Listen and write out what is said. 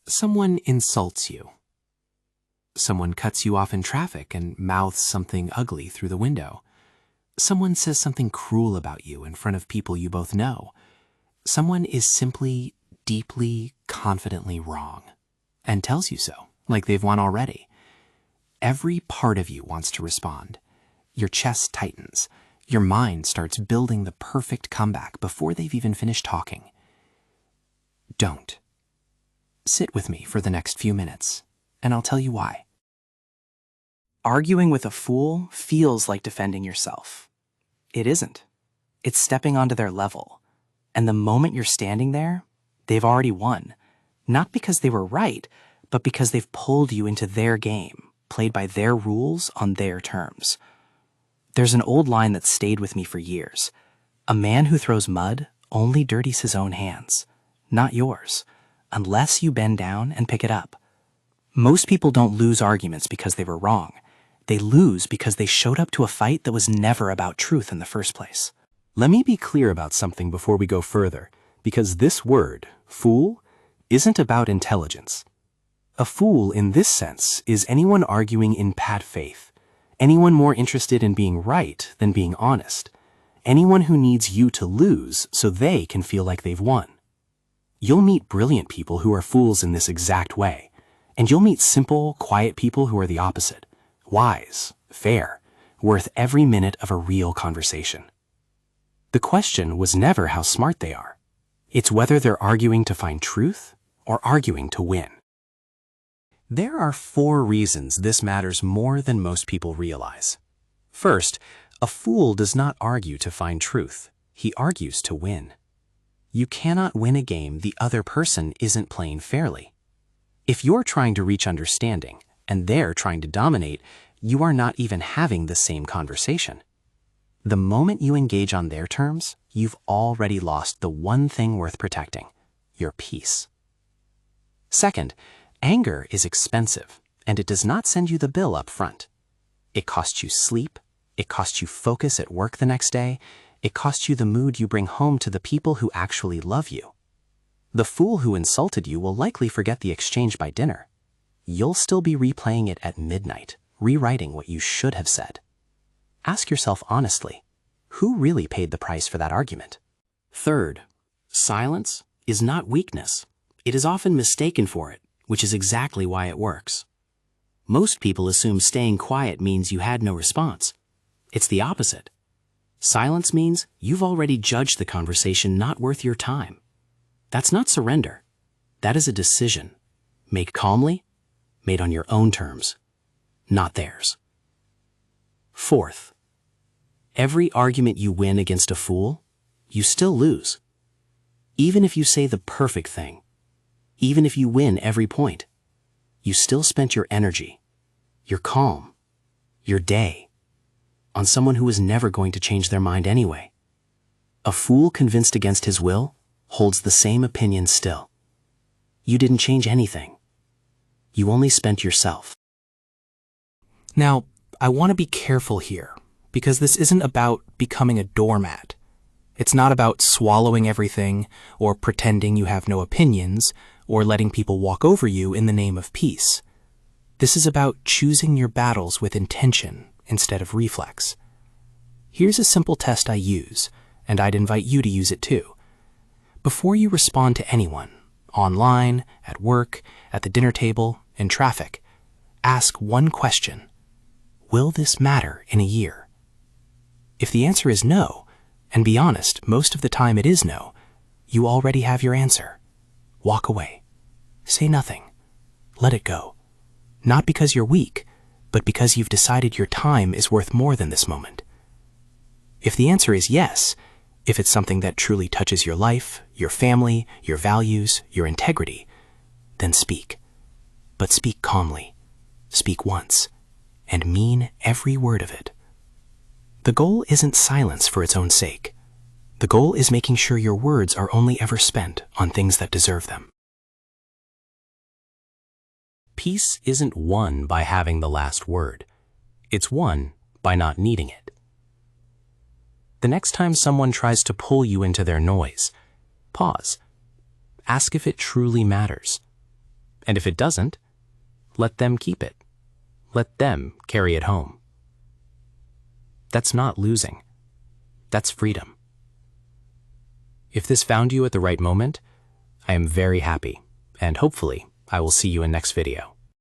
Someone insults you. Someone cuts you off in traffic and mouths something ugly through the window. Someone says something cruel about you in front of people you both know. Someone is simply, deeply, confidently wrong and tells you so, like they've won already. Every part of you wants to respond. Your chest tightens. Your mind starts building the perfect comeback before they've even finished talking. Don't. Sit with me for the next few minutes, and I'll tell you why. Arguing with a fool feels like defending yourself. It isn't. It's stepping onto their level. And the moment you're standing there, they've already won. Not because they were right, but because they've pulled you into their game, played by their rules on their terms. There's an old line that stayed with me for years. A man who throws mud only dirties his own hands, not yours, unless you bend down and pick it up. Most people don't lose arguments because they were wrong. They lose because they showed up to a fight that was never about truth in the first place. Let me be clear about something before we go further, because this word, fool, isn't about intelligence. A fool in this sense is anyone arguing in bad faith, anyone more interested in being right than being honest, anyone who needs you to lose so they can feel like they've won. You'll meet brilliant people who are fools in this exact way, and you'll meet simple, quiet people who are the opposite. Wise, fair, worth every minute of a real conversation. The question was never how smart they are. It's whether they're arguing to find truth or arguing to win. There are 4 reasons this matters more than most people realize. First, a fool does not argue to find truth. He argues to win. You cannot win a game the other person isn't playing fairly. If you're trying to reach understanding, and they're trying to dominate, you are not even having the same conversation. The moment you engage on their terms, you've already lost the one thing worth protecting, your peace. Second, anger is expensive, and it does not send you the bill up front. It costs you sleep, it costs you focus at work the next day, it costs you the mood you bring home to the people who actually love you. The fool who insulted you will likely forget the exchange by dinner. You'll still be replaying it at midnight, rewriting what you should have said. Ask yourself honestly, who really paid the price for that argument? Third, silence is not weakness. It is often mistaken for it, which is exactly why it works. Most people assume staying quiet means you had no response. It's the opposite. Silence means you've already judged the conversation not worth your time. That's not surrender. That is a decision. Made calmly, made on your own terms, not theirs. Fourth, every argument you win against a fool, you still lose. Even if you say the perfect thing, even if you win every point, you still spent your energy, your calm, your day, on someone who is never going to change their mind anyway. A fool convinced against his will holds the same opinion still. You didn't change anything. You only spent yourself. Now, I want to be careful here, because this isn't about becoming a doormat. It's not about swallowing everything, or pretending you have no opinions, or letting people walk over you in the name of peace. This is about choosing your battles with intention instead of reflex. Here's a simple test I use, and I'd invite you to use it too. Before you respond to anyone, online, at work, at the dinner table, in traffic, ask one question. Will this matter in a year? If the answer is no, and be honest, most of the time it is no, you already have your answer. Walk away. Say nothing. Let it go. Not because you're weak, but because you've decided your time is worth more than this moment. If the answer is yes, if it's something that truly touches your life, your family, your values, your integrity, then speak. But speak calmly. Speak once, and mean every word of it. The goal isn't silence for its own sake. The goal is making sure your words are only ever spent on things that deserve them. Peace isn't won by having the last word. It's won by not needing it. The next time someone tries to pull you into their noise, pause. Ask if it truly matters. And if it doesn't, let them keep it. Let them carry it home. That's not losing. That's freedom. If this found you at the right moment, I am very happy, and hopefully I will see you in next video.